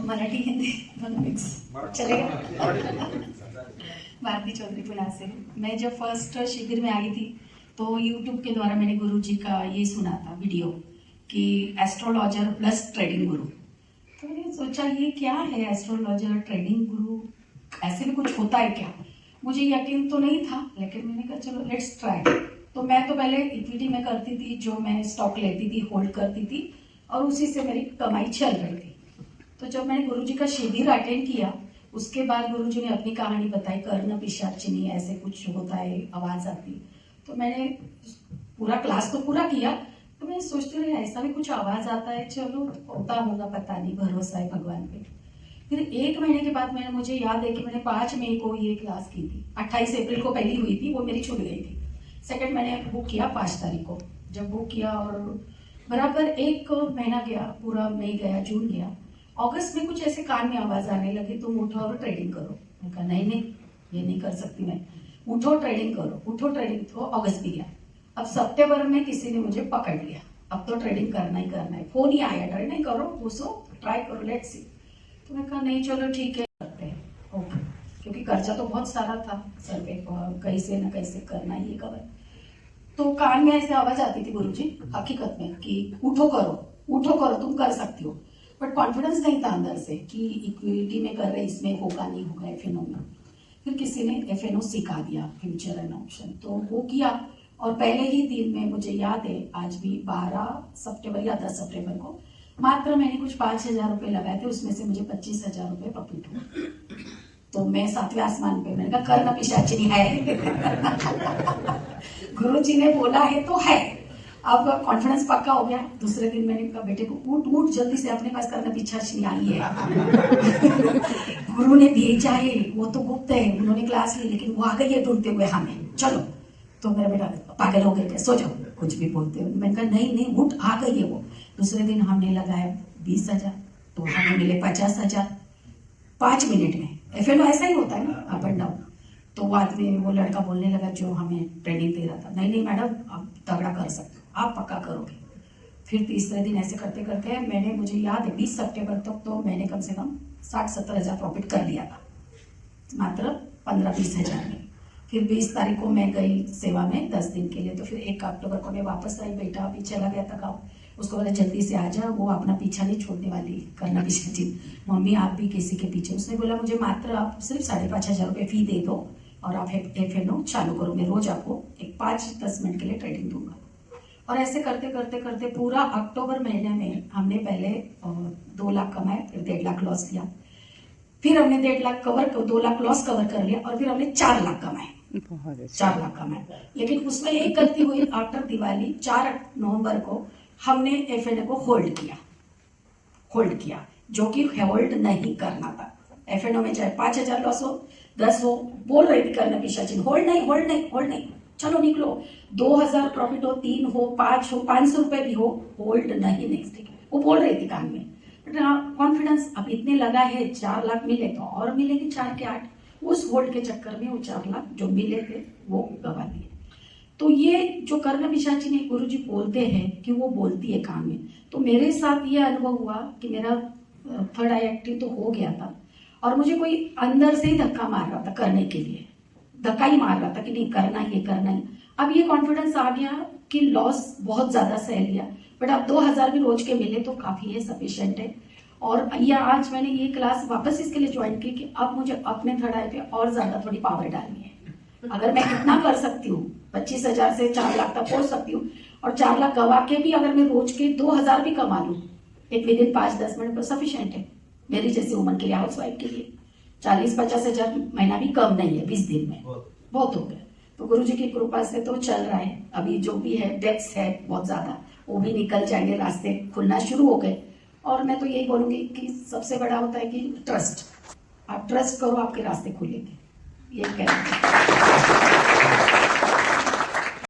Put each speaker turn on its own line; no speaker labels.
मराठी हिंदी दोनों मिक्स चलेगा। भारती चौधरी पुणे से। मैं जब फर्स्ट शिविर में आई थी तो यूट्यूब के द्वारा मैंने गुरुजी का ये सुना था वीडियो कि एस्ट्रोलॉजर प्लस ट्रेडिंग गुरु। तो मैंने सोचा ये क्या है एस्ट्रोलॉजर ट्रेडिंग गुरु, ऐसे भी कुछ होता है क्या? मुझे यकीन तो नहीं था, लेकिन मैंने कहा चलो लेट्स ट्राई। तो मैं तो पहले इक्विटी में करती थी, जो मैं स्टॉक लेती थी होल्ड करती थी और उसी से मेरी कमाई चल रही थी। तो जब मैंने गुरुजी का शिविर अटेंड किया उसके बाद गुरुजी ने अपनी कहानी बताई, कर्ण पिशाचिनी ऐसे कुछ होता है, आवाज आती। तो मैंने पूरा क्लास तो पूरा किया, तो मैं सोचती रही ऐसा भी कुछ आवाज आता है, चलो होता होगा, पता नहीं, भरोसा है भगवान पे। फिर 1 महीने के बाद मुझे याद है कि मैंने 5 मई को ये क्लास की थी। 28 अप्रैल को पहली हुई थी, वो मेरी छूट गई थी। सेकंड मैंने बुक किया 5 तारीख को। जब बुक किया और बराबर 1 महीना गया, पूरा मई गया, जून गया, अगस्त में कुछ ऐसे कान में आवाज आने लगी, तुम उठो और ट्रेडिंग करो। मैंने कहा नहीं ये नहीं कर सकती मैं, उठो ट्रेडिंग करो, उठो ट्रेडिंग। तो अगस्त भी गया। अब सितंबर में किसी ने मुझे पकड़ लिया, अब तो ट्रेडिंग करना ही करना है। फोन ही आया, ट्रेडिंग करो, घुसो, ट्राई करो, लेट्स सी। तो मैं कहा नहीं चलो ठीक है करते हैं, ओके, क्योंकि कर्जा तो बहुत सारा था सर पे, कैसे न कैसे करना ही कवर। तो कान में ऐसे आवाज आती थी गुरुजी हकीकत में कि उठो करो तुम कर सकती हो, बट कॉन्फिडेंस नहीं था अंदर से कि इक्विटी में कर रहे, इसमें होगा नहीं होगा, एफएनओ में। फिर किसी ने एफएनओ सिखा दिया, फ्यूचर एंड ऑप्शन, तो वो किया। और पहले ही दिन में मुझे याद है, आज भी 12 सितंबर या 10 सितंबर को मात्र मैंने कुछ 5,000 रुपए लगाए थे, उसमें से मुझे 25,000 रुपए प्रॉफिट हुआ। तो मैं 7वें आसमान पे, मैंने कहा कर्ण पिशाचिनी है। गुरु जी ने बोला है तो है। अब कॉन्फिडेंस पक्का हो गया। दूसरे दिन मैंने कहा बेटे को उठ जल्दी से, अपने पास कर्ण पिशाचिनी आई है। गुरु ने भेजा है, वो तो गुप्त है, उन्होंने क्लास ली, लेकिन वो आ गई है ढूंढते हुए हमें, चलो। तो मेरा बेटा पागल हो गए, सो जाओ, कुछ भी बोलते हो। मैंने कहा नहीं उठ, आ गई है वो। दूसरे दिन हमने लगाया 20,000, तो हमें मिले 50,000 5 मिनट में। एफएनओ ऐसा ही होता है ना, अप एंड डाउन। तो वो आदमी, वो लड़का बोलने लगा जो हमें ट्रेनिंग दे रहा था, नहीं मैडम आप तगड़ा कर सकते हो, आप पक्का करोगे। फिर तीसरे दिन ऐसे करते करते मैंने, मुझे याद है 20 सितंबर तक तो मैंने कम से कम 60-70 हजार प्रॉफिट कर लिया था, मात्र 15-20 हजार में। फिर 20 तारीख को मैं गई सेवा में 10 दिन के लिए। तो फिर 1 अक्टूबर को मैं वापस आई। बेटा अभी चला गया था गाँव, उसको बोला जल्दी से आ जा, वो अपना पीछा नहीं छोड़ने वाली, करना पीछा जी, मम्मी आप भी किसी के पीछे। उसने बोला मुझे मात्र आप सिर्फ 5,500 रुपये फी दे दो और आप एफएनओ चालू करो, मैं रोज आपको एक 5-10 मिनट के लिए ट्रेडिंग दूंगा। और ऐसे करते करते करते पूरा अक्टूबर महीने में हमने पहले 2 लाख कमाए, फिर 1.5 लाख लॉस किया, फिर हमने 1.5 lakh cover, 2 lakh loss cover कर लिया, और फिर हमने 4 लाख कमाए, 4 लाख कमाए। लेकिन उसमें एक गलती हुई, आफ्टर दिवाली 4 नवंबर को हमने एफएनओ को होल्ड किया, जो कि होल्ड नहीं करना था। एफएनओ में चाहे 5,000 लॉस हो, 10 हो, बोल रही थी करना पिशाचिनी, होल्ड नहीं, चलो निकलो। 2,000 प्रॉफिट हो, 3 हो, 5 हो, 500 रुपए भी हो, होल्ड नहीं नेक्स्ट डे, वो बोल रही थी कान में। कॉन्फिडेंस अब इतने लगा है, 4 लाख मिले तो और मिलेंगे 4 के 8। उस होल्ड के चक्कर में वो 4 लाख जो मिले थे वो गवा दिए। तो ये जो कर्ण पिशाचिनी गुरुजी बोलते हैं कि वो बोलती है कान में, तो मेरे साथ ये अनुभव हुआ कि मेरा थर्ड आई एक्टिव तो हो गया था, और मुझे कोई अंदर से ही धक्का मार रहा था करने के लिए, धक्का ही मार रहा था कि नहीं करना ही। अब ये कॉन्फिडेंस आ गया कि लॉस बहुत ज्यादा सह लिया, बट अब 2,000 भी रोज के मिले तो काफी है, सफिशिएंट है। और ये आज मैंने ये क्लास वापस इसके लिए ज्वाइन की कि अब मुझे अपने थर्ड आई पे और ज्यादा थोड़ी पावर डालनी है। अगर मैं इतना कर सकती हूँ, 25,000 से 4 लाख तक पहुंच सकती हूँ, और 4 लाख गवा के भी अगर मैं रोज के 2,000 भी कमा लूँ एक विदिन 5-10 मिनट, तो सफिशिएंट है मेरी जैसी वुमन के लिए, हाउस वाइफ के लिए। 40-50 हजार महीना भी कम नहीं है, 20 दिन में बहुत हो गया। तो गुरुजी की कृपा से तो चल रहा है। अभी जो भी है डेप्स है बहुत ज्यादा, वो भी निकल जाएंगे, रास्ते खुलना शुरू हो गए। और मैं तो यही बोलूंगी कि सबसे बड़ा होता है कि ट्रस्ट, आप ट्रस्ट करो, आपके रास्ते खुलेंगे, ये कहना है।